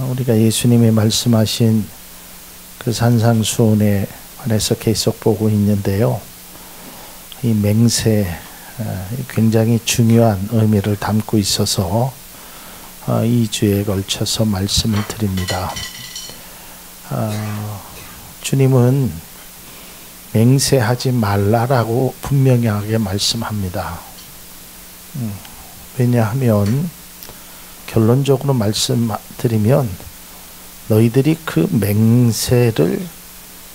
우리가 예수님이 말씀하신 그 산상수훈에 관해서 계속 보고 있는데요. 이 맹세 굉장히 중요한 의미를 담고 있어서 2주에 걸쳐서 말씀을 드립니다. 주님은 맹세하지 말라라고 분명하게 말씀합니다. 왜냐하면 결론적으로 말씀드리면 너희들이 그 맹세를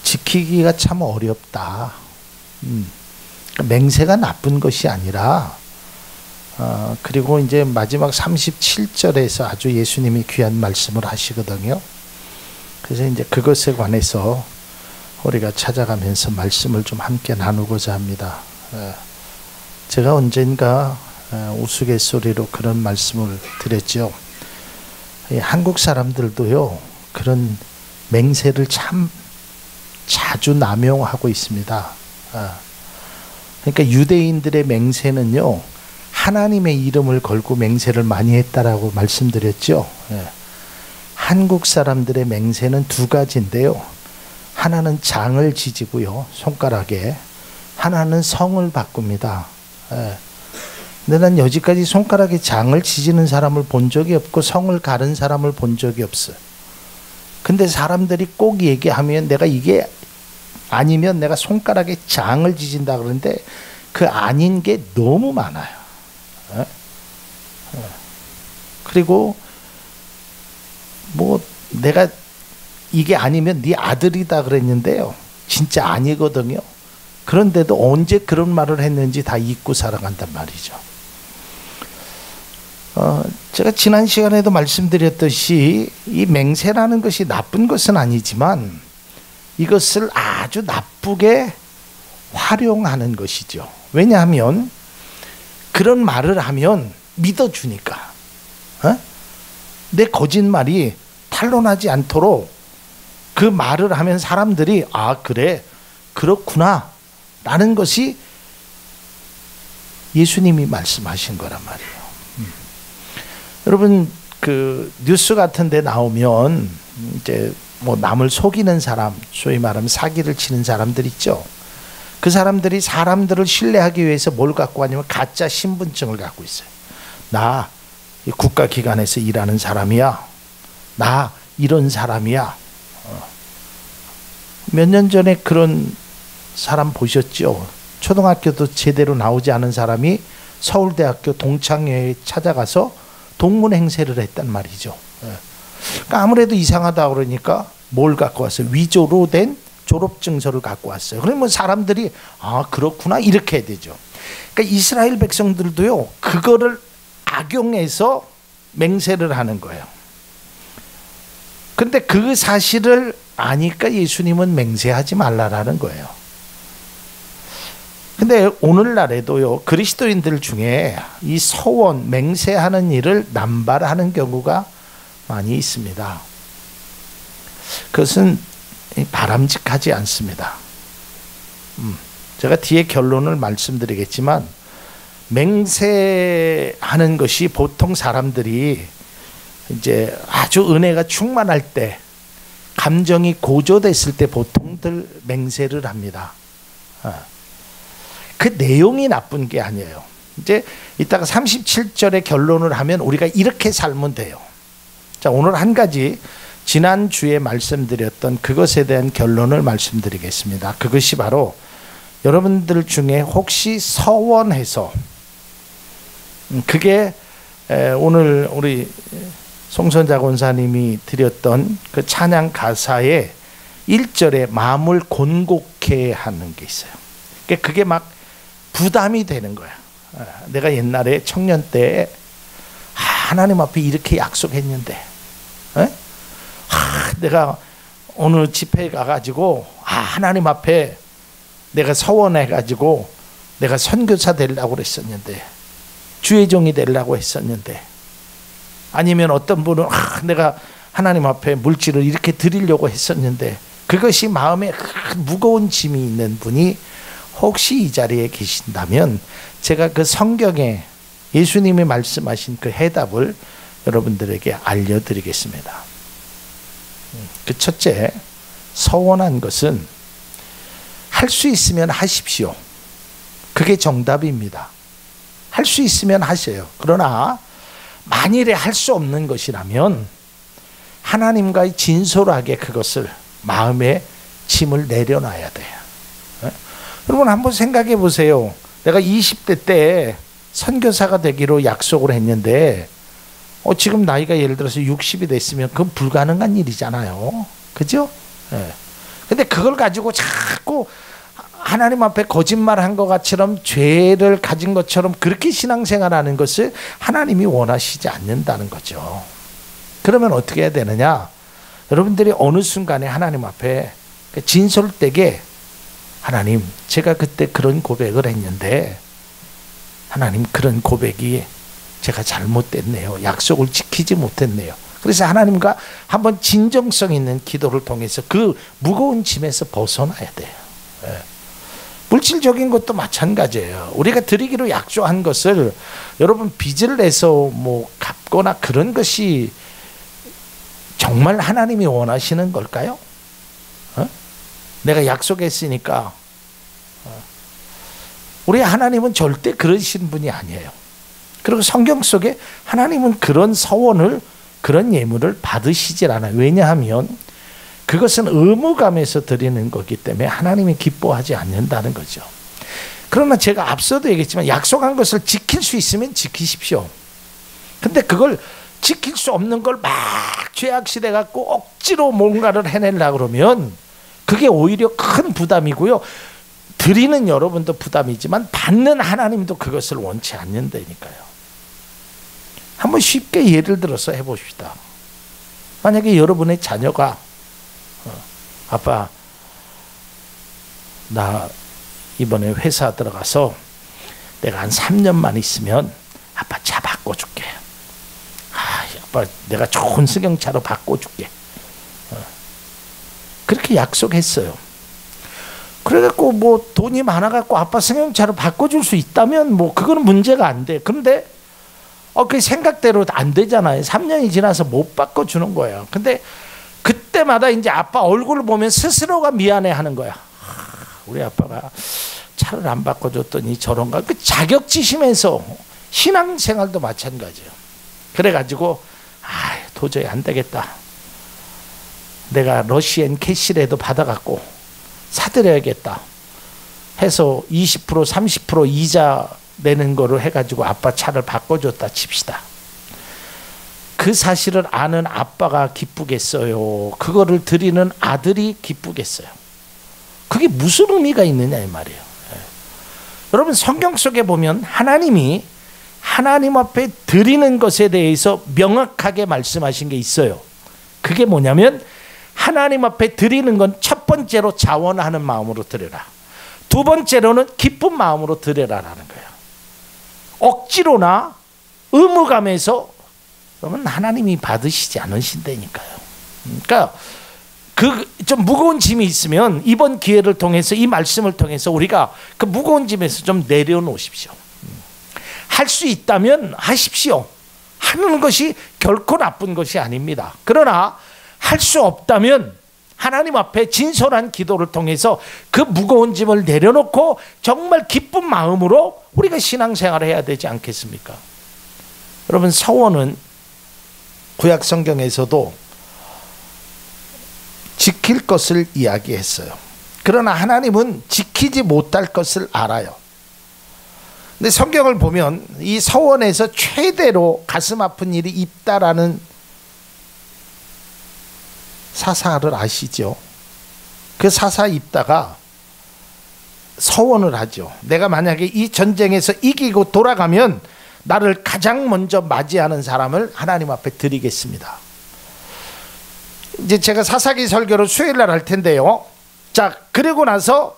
지키기가 참 어렵다. 맹세가 나쁜 것이 아니라 그리고 이제 마지막 37절에서 아주 예수님이 귀한 말씀을 하시거든요. 그래서 이제 그것에 관해서 우리가 찾아가면서 말씀을 좀 함께 나누고자 합니다. 제가 언젠가 우스갯소리로 그런 말씀을 드렸죠. 한국 사람들도요, 그런 맹세를 참 자주 남용하고 있습니다. 그러니까 유대인들의 맹세는요, 하나님의 이름을 걸고 맹세를 많이 했다라고 말씀드렸죠. 한국 사람들의 맹세는 두 가지인데요. 하나는 장을 지지고요, 손가락에. 하나는 성을 바꿉니다. 근데 난 여지까지 손가락에 장을 지지는 사람을 본 적이 없고 성을 가른 사람을 본 적이 없어요. 근데 사람들이 꼭 얘기하면 내가 이게 아니면 내가 손가락에 장을 지진다 그러는데 그 아닌 게 너무 많아요. 그리고 뭐 내가 이게 아니면 네 아들이다 그랬는데요, 진짜 아니거든요. 그런데도 언제 그런 말을 했는지 다 잊고 살아간단 말이죠. 제가 지난 시간에도 말씀드렸듯이 이 맹세라는 것이 나쁜 것은 아니지만 이것을 아주 나쁘게 활용하는 것이죠. 왜냐하면 그런 말을 하면 믿어주니까. 내 거짓말이 탄로나지 않도록 그 말을 하면 사람들이 그래, 그렇구나 라는 것이 예수님이 말씀하신 거란 말이에요. 여러분, 그 뉴스 같은 데 나오면 이제 뭐 남을 속이는 사람, 소위 말하면 사기를 치는 사람들 있죠. 그 사람들이 사람들을 신뢰하기 위해서 뭘 갖고 하냐면 가짜 신분증을 갖고 있어요. 나 국가기관에서 일하는 사람이야. 나 이런 사람이야. 몇 년 전에 그런 사람 보셨죠? 초등학교도 제대로 나오지 않은 사람이 서울대학교 동창회에 찾아가서 동문행세를 했단 말이죠. 그러니까 아무래도 이상하다 그러니까 뭘 갖고 왔어요? 위조로 된 졸업증서를 갖고 왔어요. 그러면 사람들이 그렇구나 이렇게 해야 되죠. 그러니까 이스라엘 백성들도요, 그거를 악용해서 맹세를 하는 거예요. 그런데 그 사실을 아니까 예수님은 맹세하지 말라라는 거예요. 근데 오늘날에도요, 그리스도인들 중에 이 서원, 맹세하는 일을 남발하는 경우가 많이 있습니다. 그것은 바람직하지 않습니다. 제가 뒤에 결론을 말씀드리겠지만, 맹세하는 것이 보통 사람들이 이제 아주 은혜가 충만할 때, 감정이 고조됐을 때 보통들 맹세를 합니다. 그 내용이 나쁜 게 아니에요. 이제 이따가 37절의 결론을 하면 우리가 이렇게 살면 돼요. 자, 오늘 한 가지 지난주에 말씀드렸던 그것에 대한 결론을 말씀드리겠습니다. 그것이 바로 여러분들 중에 혹시 서원해서, 그게 오늘 우리 송선자 권사님이 드렸던 그 찬양 가사에 1절에 마음을 곤곡해 하는 게 있어요. 그게 막 부담이 되는 거야. 내가 옛날에 청년 때 하나님 앞에 이렇게 약속했는데, 내가 어느 집회에 가가지고 하나님 앞에 내가 서원해가지고 내가 선교사 되려고 그랬었는데, 주의 종이 되려고 했었는데, 아니면 어떤 분은 내가 하나님 앞에 물질을 이렇게 드리려고 했었는데, 그것이 마음에 무거운 짐이 있는 분이 혹시 이 자리에 계신다면 제가 그 성경에 예수님이 말씀하신 그 해답을 여러분들에게 알려드리겠습니다. 그 첫째, 서원한 것은 할 수 있으면 하십시오. 그게 정답입니다. 할 수 있으면 하세요. 그러나 만일에 할 수 없는 것이라면 하나님과의 진솔하게 그것을 마음에 짐을 내려놔야 돼요. 여러분 한번 생각해 보세요. 내가 20대 때 선교사가 되기로 약속을 했는데 지금 나이가 예를 들어서 60이 됐으면 그건 불가능한 일이잖아요. 그죠? 근데 그걸 가지고 자꾸 하나님 앞에 거짓말한 것처럼 죄를 가진 것처럼 그렇게 신앙생활하는 것을 하나님이 원하시지 않는다는 거죠. 그러면 어떻게 해야 되느냐? 여러분들이 어느 순간에 하나님 앞에 진솔되게 하나님, 제가 그때 그런 고백을 했는데 하나님, 그런 고백이 제가 잘못됐네요. 약속을 지키지 못했네요. 그래서 하나님과 한번 진정성 있는 기도를 통해서 그 무거운 짐에서 벗어나야 돼요. 물질적인 것도 마찬가지예요. 우리가 드리기로 약속한 것을 여러분 빚을 내서 뭐 갚거나 그런 것이 정말 하나님이 원하시는 걸까요? 내가 약속했으니까. 우리 하나님은 절대 그러신 분이 아니에요. 그리고 성경 속에 하나님은 그런 서원을, 그런 예물을 받으시질 않아요. 왜냐하면 그것은 의무감에서 드리는 거기 때문에 하나님이 기뻐하지 않는다는 거죠. 그러나 제가 앞서도 얘기했지만 약속한 것을 지킬 수 있으면 지키십시오. 근데 그걸 지킬 수 없는 걸 막 죄악시대 갖고 억지로 뭔가를 해내려고 그러면 그게 오히려 큰 부담이고요. 드리는 여러분도 부담이지만 받는 하나님도 그것을 원치 않는다니까요. 한번 쉽게 예를 들어서 해봅시다. 만약에 여러분의 자녀가 아빠, 나 이번에 회사 들어가서 내가 한 3년만 있으면 아빠 차 바꿔줄게. 아빠 내가 좋은 승용차로 바꿔줄게. 그렇게 약속했어요. 그래갖고 뭐 돈이 많아갖고 아빠 승용차로 바꿔줄 수 있다면 뭐 그거는 문제가 안 돼. 그런데 그 생각대로 안 되잖아요. 3년이 지나서 못 바꿔주는 거예요. 근데 그때마다 이제 아빠 얼굴을 보면 스스로가 미안해하는 거야. 우리 아빠가 차를 안 바꿔줬더니 저런가. 그 자격지심에서 신앙생활도 마찬가지예요. 그래가지고 도저히 안 되겠다. 내가 러시앤 캐시라도 받아갖고 사드려야겠다 해서 20% 30% 이자 내는 거를 해가지고 아빠 차를 바꿔줬다 칩시다. 그 사실을 아는 아빠가 기쁘겠어요? 그거를 드리는 아들이 기쁘겠어요? 그게 무슨 의미가 있느냐 이 말이에요. 여러분 성경 속에 보면 하나님이 하나님 앞에 드리는 것에 대해서 명확하게 말씀하신 게 있어요. 그게 뭐냐면 하나님 앞에 드리는 건 첫 번째로 자원하는 마음으로 드려라. 두 번째로는 기쁜 마음으로 드려라라는 거예요. 억지로나 의무감에서 그러면 하나님이 받으시지 않으신다니까요. 그러니까 그 좀 무거운 짐이 있으면 이번 기회를 통해서 이 말씀을 통해서 우리가 그 무거운 짐에서 좀 내려놓으십시오. 할 수 있다면 하십시오. 하는 것이 결코 나쁜 것이 아닙니다. 그러나 할 수 없다면 하나님 앞에 진솔한 기도를 통해서 그 무거운 짐을 내려놓고 정말 기쁜 마음으로 우리가 신앙생활을 해야 되지 않겠습니까? 여러분 서원은 구약 성경에서도 지킬 것을 이야기했어요. 그러나 하나님은 지키지 못할 것을 알아요. 근데 성경을 보면 이 서원에서 최대로 가슴 아픈 일이 있다라는 사사를 아시죠? 그 사사 입다가 서원을 하죠. 내가 만약에 이 전쟁에서 이기고 돌아가면 나를 가장 먼저 맞이하는 사람을 하나님 앞에 드리겠습니다. 이제 제가 사사기 설교를 수요일 날 할 텐데요. 자, 그리고 나서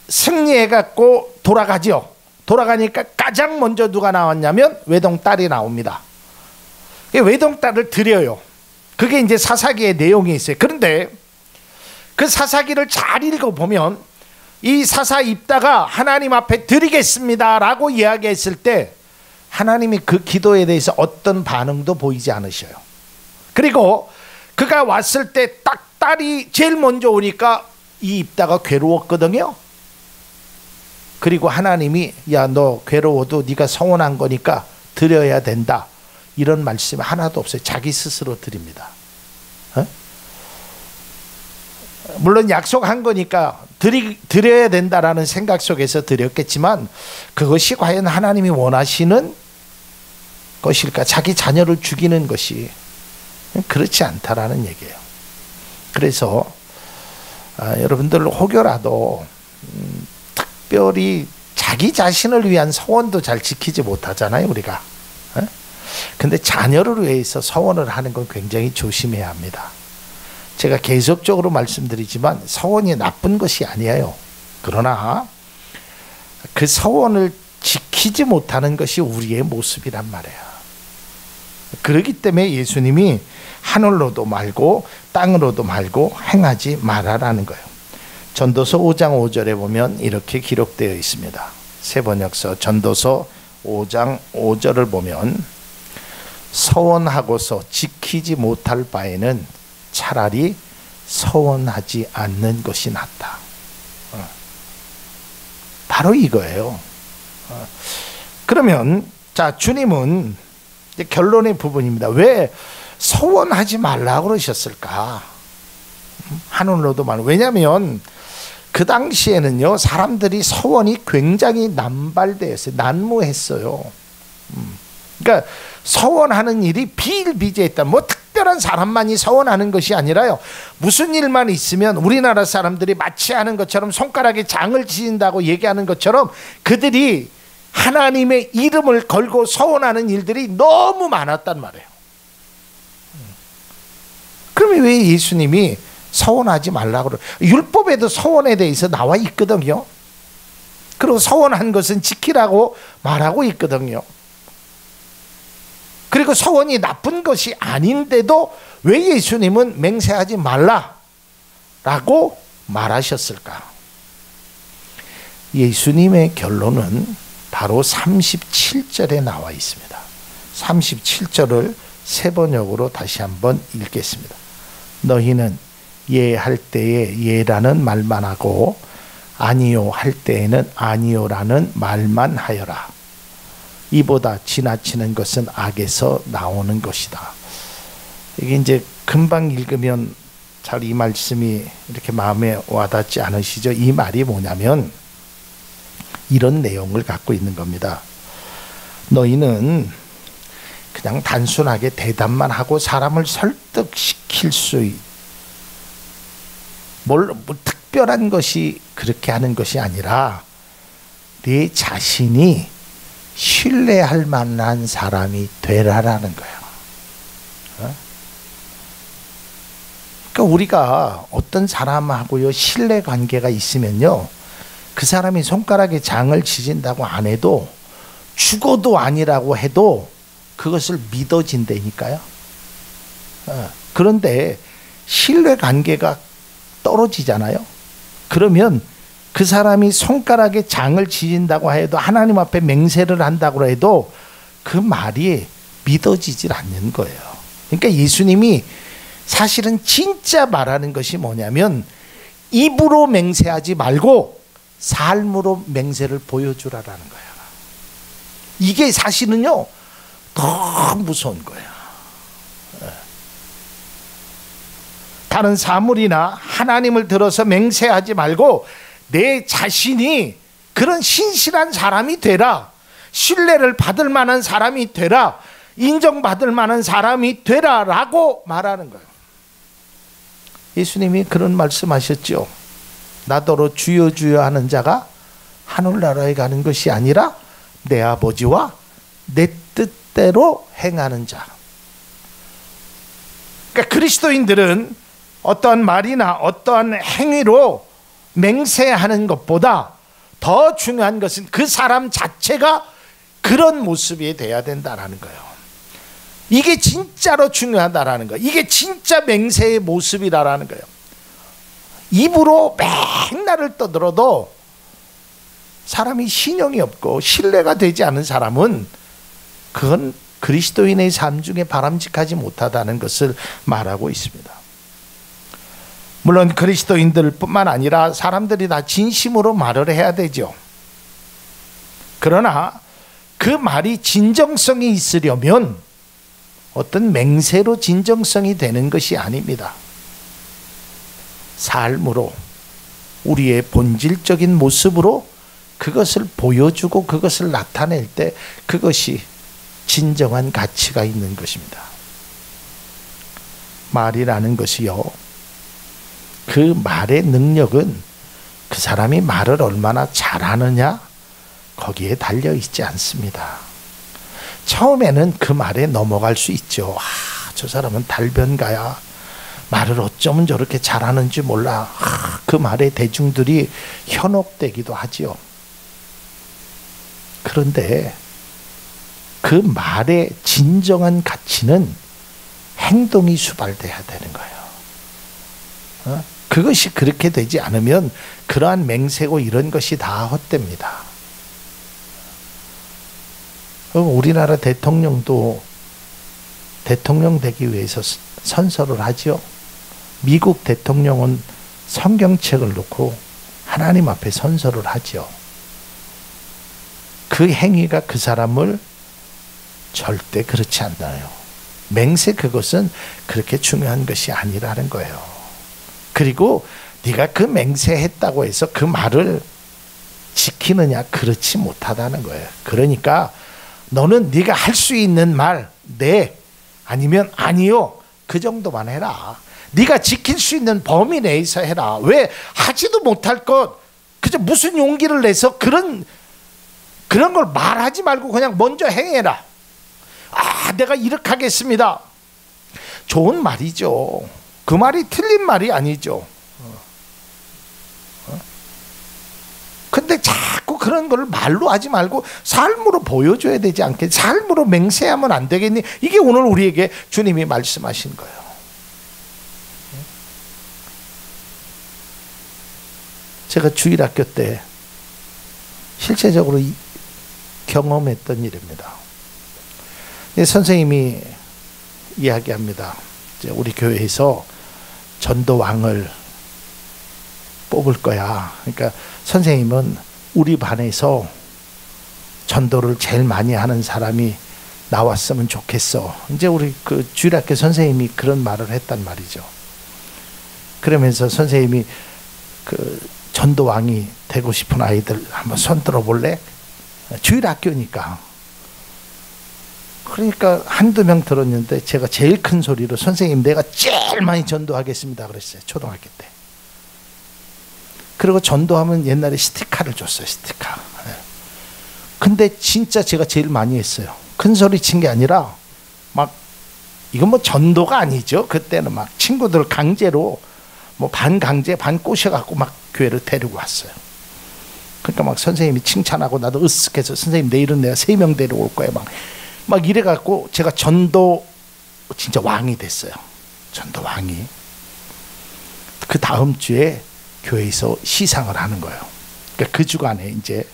승리해갖고 돌아가죠. 돌아가니까 가장 먼저 누가 나왔냐면 외동딸이 나옵니다. 외동딸을 드려요. 그게 이제 사사기의 내용이 있어요. 그런데 그 사사기를 잘 읽어보면 이 사사 입다가 하나님 앞에 드리겠습니다 라고 이야기했을 때 하나님이 그 기도에 대해서 어떤 반응도 보이지 않으셔요. 그리고 그가 왔을 때 딱 딸이 제일 먼저 오니까 이 입다가 괴로웠거든요. 그리고 하나님이 야, 너 괴로워도 네가 서원한 거니까 드려야 된다, 이런 말씀 하나도 없어요. 자기 스스로 드립니다. 물론 약속한 거니까 드려야 된다라는 생각 속에서 드렸겠지만 그것이 과연 하나님이 원하시는 것일까? 자기 자녀를 죽이는 것이 그렇지 않다라는 얘기예요. 그래서 여러분들 혹여라도 특별히 자기 자신을 위한 서원도 잘 지키지 못하잖아요, 우리가. 근데 자녀를 위해서 서원을 하는 건 굉장히 조심해야 합니다. 제가 계속적으로 말씀드리지만 서원이 나쁜 것이 아니에요. 그러나 그 서원을 지키지 못하는 것이 우리의 모습이란 말이에요. 그렇기 때문에 예수님이 하늘로도 말고 땅으로도 말고 행하지 말아라는 거예요. 전도서 5장 5절에 보면 이렇게 기록되어 있습니다. 세번역서 전도서 5장 5절을 보면 서원하고서 지키지 못할 바에는 차라리 서원하지 않는 것이 낫다. 바로 이거예요. 그러면 자, 주님은 이제 결론의 부분입니다. 왜 서원하지 말라고 그러셨을까? 하늘로도 말고. 왜냐하면 그 당시에는요, 사람들이 서원이 굉장히 남발되었어요. 난무했어요. 그러니까 서원하는 일이 비일비재했다. 뭐 특별한 사람만이 서원하는 것이 아니라요, 무슨 일만 있으면 우리나라 사람들이 마치 하는 것처럼 손가락에 장을 지진다고 얘기하는 것처럼 그들이 하나님의 이름을 걸고 서원하는 일들이 너무 많았단 말이에요. 그러면 왜 예수님이 서원하지 말라고 그래요? 율법에도 서원에 대해서 나와 있거든요. 그리고 서원한 것은 지키라고 말하고 있거든요. 그리고 서원이 나쁜 것이 아닌데도 왜 예수님은 맹세하지 말라라고 말하셨을까? 예수님의 결론은 바로 37절에 나와 있습니다. 37절을 세번역으로 다시 한번 읽겠습니다. 너희는 예 할 때에 예라는 말만 하고 아니요 할 때에는 아니요라는 말만 하여라. 이보다 지나치는 것은 악에서 나오는 것이다. 이게 이제 금방 읽으면 잘 이 말씀이 이렇게 마음에 와닿지 않으시죠? 이 말이 뭐냐면 이런 내용을 갖고 있는 겁니다. 너희는 그냥 단순하게 대답만 하고 사람을 설득시킬 수 뭐 특별한 것이 그렇게 하는 것이 아니라 네 자신이 신뢰할 만한 사람이 되라라는 거예요. 그러니까 우리가 어떤 사람하고요 신뢰관계가 있으면요, 그 사람이 손가락에 장을 지진다고 안 해도 죽어도 아니라고 해도 그것을 믿어진다니까요. 그런데 신뢰관계가 떨어지잖아요. 그러면 그 사람이 손가락에 장을 지진다고 해도 하나님 앞에 맹세를 한다고 해도 그 말이 믿어지질 않는 거예요. 그러니까 예수님이 사실은 진짜 말하는 것이 뭐냐면 입으로 맹세하지 말고 삶으로 맹세를 보여주라라는 거예요. 이게 사실은요 더 무서운 거예요. 다른 사물이나 하나님을 들어서 맹세하지 말고 내 자신이 그런 신실한 사람이 되라, 신뢰를 받을 만한 사람이 되라, 인정받을 만한 사람이 되라라고 말하는 거예요. 예수님이 그런 말씀하셨죠. 나더러 주여 주여 하는 자가 하늘나라에 가는 것이 아니라 내 아버지와 내 뜻대로 행하는 자. 그러니까 그리스도인들은 어떠한 말이나 어떠한 행위로 맹세하는 것보다 더 중요한 것은 그 사람 자체가 그런 모습이 돼야 된다는 거예요. 이게 진짜로 중요하다라는 거예요. 이게 진짜 맹세의 모습이라는 거예요. 입으로 맨날을 떠들어도 사람이 신용이 없고 신뢰가 되지 않은 사람은 그건 그리스도인의 삶 중에 바람직하지 못하다는 것을 말하고 있습니다. 물론 그리스도인들뿐만 아니라 사람들이 다 진심으로 말을 해야 되죠. 그러나 그 말이 진정성이 있으려면 어떤 맹세로 진정성이 되는 것이 아닙니다. 삶으로, 우리의 본질적인 모습으로 그것을 보여주고 그것을 나타낼 때 그것이 진정한 가치가 있는 것입니다. 말이라는 것이요, 그 말의 능력은 그 사람이 말을 얼마나 잘하느냐 거기에 달려 있지 않습니다. 처음에는 그 말에 넘어갈 수 있죠. 저 사람은 달변가야, 말을 어쩌면 저렇게 잘하는지 몰라. 그 말에 대중들이 현혹되기도 하지요. 그런데 그 말의 진정한 가치는 행동이 수발돼야 되는 거예요. 그것이 그렇게 되지 않으면 그러한 맹세고 이런 것이 다 헛됩니다. 우리나라 대통령도 대통령 되기 위해서 선서를 하죠. 미국 대통령은 성경책을 놓고 하나님 앞에 선서를 하죠. 그 행위가 그 사람을 절대 그렇지 않나요? 맹세, 그것은 그렇게 중요한 것이 아니라는 거예요. 그리고 네가 그 맹세했다고 해서 그 말을 지키느냐, 그렇지 못하다는 거예요. 그러니까 너는 네가 할 수 있는 말, 네, 아니면 아니요, 그 정도만 해라. 네가 지킬 수 있는 범위 내에서 해라. 왜 하지도 못할 것, 그저 무슨 용기를 내서 그런 걸 말하지 말고 그냥 먼저 행해라. 내가 이렇게 하겠습니다. 좋은 말이죠. 그 말이 틀린 말이 아니죠. 근데 자꾸 그런 걸 말로 하지 말고 삶으로 보여줘야 되지 않겠니? 삶으로 맹세하면 안 되겠니? 이게 오늘 우리에게 주님이 말씀하신 거예요. 제가 주일학교 때 실제적으로 경험했던 일입니다. 선생님이 이야기합니다. 우리 교회에서 전도왕을 뽑을 거야. 그러니까 선생님은 우리 반에서 전도를 제일 많이 하는 사람이 나왔으면 좋겠어. 이제 우리 그 주일학교 선생님이 그런 말을 했단 말이죠. 그러면서 선생님이 그 전도왕이 되고 싶은 아이들 한번 손 들어볼래? 주일학교니까. 그러니까 한두 명 들었는데 제가 제일 큰 소리로 선생님 내가 제일 많이 전도하겠습니다 그랬어요. 초등학교 때. 그리고 전도하면 옛날에 스티커를 줬어요. 스티커. 근데 진짜 제가 제일 많이 했어요. 큰 소리 친 게 아니라 막 이건 뭐 전도가 아니죠. 그때는 막 친구들 강제로 뭐 반 강제 반 꼬셔갖고 막 교회를 데리고 왔어요. 그러니까 막 선생님이 칭찬하고 나도 으쓱해서 선생님 내일은 내가 3명 데려올 거야 막 이래갖고 제가 전도 진짜 왕이 됐어요. 전도 왕이. 그 다음 주에 교회에서 시상을 하는 거예요. 그러니까 그 주간에 이제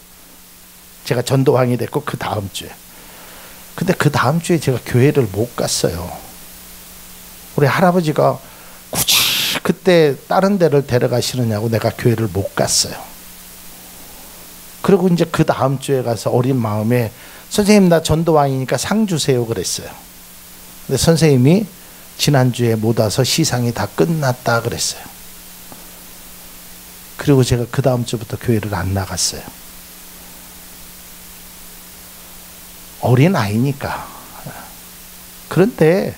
제가 전도왕이 됐고 그 다음 주에. 근데 그 다음 주에 제가 교회를 못 갔어요. 우리 할아버지가 굳이 그때 다른 데를 데려가시느냐고 내가 교회를 못 갔어요. 그리고 이제 그 다음 주에 가서 어린 마음에 선생님 나 전도왕이니까 상 주세요 그랬어요. 근데 선생님이 지난주에 못 와서 시상이 다 끝났다 그랬어요. 그리고 제가 그 다음 주부터 교회를 안 나갔어요. 어린 아이니까. 그런데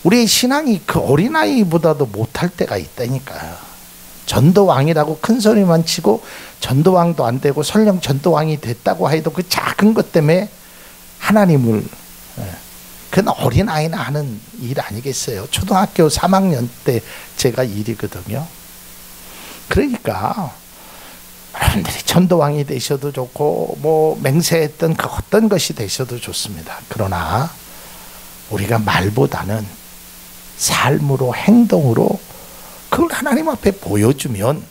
우리의 신앙이 그 어린 아이보다도 못할 때가 있다니까요. 전도왕이라고 큰 소리만 치고 전도왕도 안 되고 설령 전도왕이 됐다고 해도 그 작은 것 때문에 하나님을, 그건 어린 아이나 하는 일 아니겠어요. 초등학교 3학년 때 제가 일이거든요. 그러니까 여러분들이 전도왕이 되셔도 좋고 뭐 맹세했던 그 어떤 것이 되셔도 좋습니다. 그러나 우리가 말보다는 삶으로 행동으로 그걸 하나님 앞에 보여주면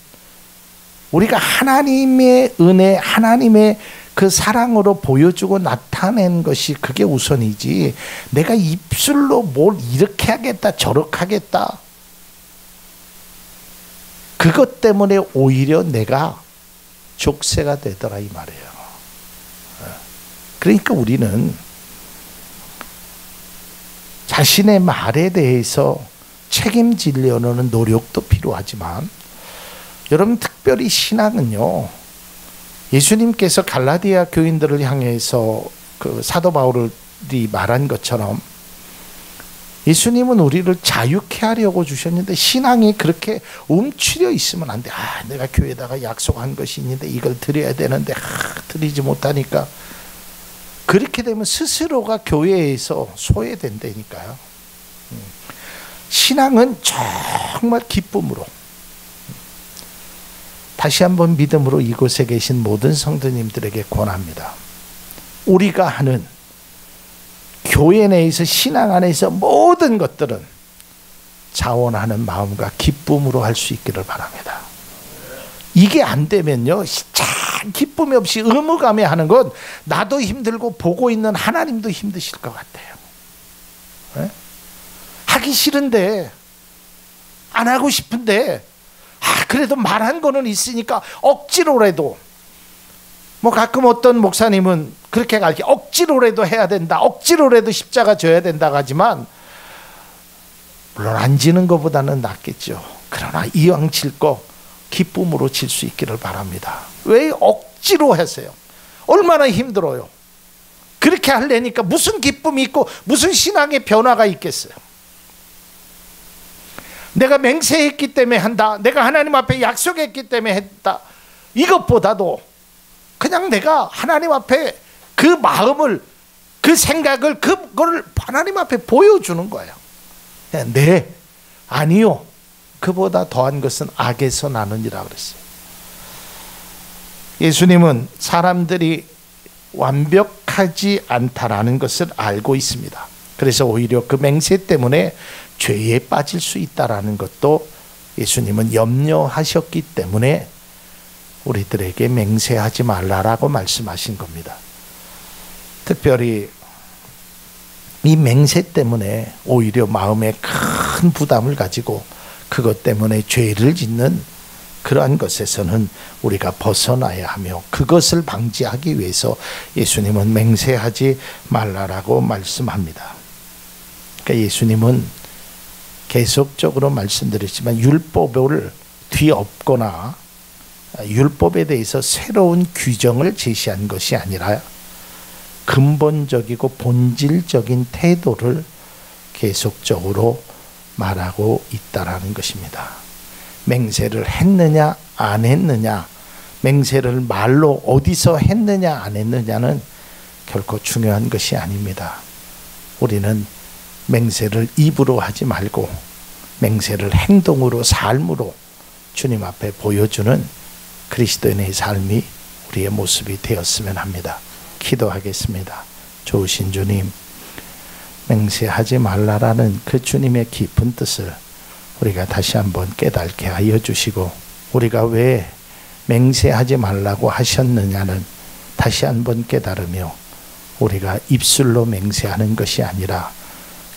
우리가 하나님의 은혜, 하나님의 그 사랑으로 보여주고 나타낸 것이 그게 우선이지, 내가 입술로 뭘 이렇게 하겠다 저렇게 하겠다, 그것 때문에 오히려 내가 족쇄가 되더라 이 말이에요. 그러니까 우리는 자신의 말에 대해서 책임지려는 노력도 필요하지만, 여러분 특별히 신앙은요, 예수님께서 갈라디아 교인들을 향해서 그 사도 바울이 말한 것처럼 예수님은 우리를 자유케 하려고 주셨는데, 신앙이 그렇게 움츠려 있으면 안 돼. 내가 교회에다가 약속한 것이 있는데 이걸 드려야 되는데 드리지 못하니까, 그렇게 되면 스스로가 교회에서 소외된다니까요. 신앙은 정말 기쁨으로, 다시 한번 믿음으로 이곳에 계신 모든 성도님들에게 권합니다. 우리가 하는 교회 내에서, 신앙 안에서 모든 것들은 자원하는 마음과 기쁨으로 할 수 있기를 바랍니다. 이게 안 되면요, 참 기쁨이 없이 의무감에 하는 건 나도 힘들고 보고 있는 하나님도 힘드실 것 같아요. 네? 하기 싫은데, 안 하고 싶은데, 그래도 말한 거는 있으니까 억지로라도, 가끔 어떤 목사님은 그렇게 가르쳐, 억지로라도 해야 된다, 억지로라도 십자가 져야 된다고 하지만, 물론 안 지는 것보다는 낫겠죠. 그러나 이왕 질 거 기쁨으로 질 수 있기를 바랍니다. 왜 억지로 하세요? 얼마나 힘들어요. 그렇게 하려니까 무슨 기쁨이 있고 무슨 신앙의 변화가 있겠어요. 내가 맹세했기 때문에 한다, 내가 하나님 앞에 약속했기 때문에 했다, 이것보다도 그냥 내가 하나님 앞에 그 마음을, 그 생각을, 그걸 하나님 앞에 보여주는 거예요. 네, 아니요, 그보다 더한 것은 악에서 나느니라 그랬어요. 예수님은 사람들이 완벽하지 않다라는 것을 알고 있습니다. 그래서 오히려 그 맹세 때문에 죄에 빠질 수 있다라는 것도 예수님은 염려하셨기 때문에 우리들에게 맹세하지 말라라고 말씀하신 겁니다. 특별히 이 맹세 때문에 오히려 마음에 큰 부담을 가지고 그것 때문에 죄를 짓는 그러한 것에서는 우리가 벗어나야 하며, 그것을 방지하기 위해서 예수님은 맹세하지 말라라고 말씀합니다. 그러니까 예수님은 계속적으로 말씀드렸지만, 율법을 뒤엎거나 율법에 대해서 새로운 규정을 제시한 것이 아니라 근본적이고 본질적인 태도를 계속적으로 말하고 있다라는 것입니다. 맹세를 했느냐 안 했느냐, 맹세를 말로 어디서 했느냐 안 했느냐는 결코 중요한 것이 아닙니다. 우리는 맹세를 입으로 하지 말고 맹세를 행동으로, 삶으로 주님 앞에 보여주는 그리스도인의 삶이 우리의 모습이 되었으면 합니다. 기도하겠습니다. 좋으신 주님, 맹세하지 말라라는 그 주님의 깊은 뜻을 우리가 다시 한번 깨닫게 하여 주시고, 우리가 왜 맹세하지 말라고 하셨느냐는 다시 한번 깨달으며, 우리가 입술로 맹세하는 것이 아니라,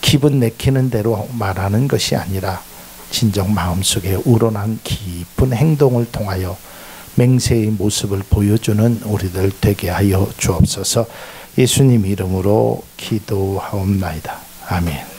기분 내키는 대로 말하는 것이 아니라 진정 마음속에 우러난 깊은 행동을 통하여 맹세의 모습을 보여주는 우리들 되게 하여 주옵소서. 예수님 이름으로 기도하옵나이다. 아멘.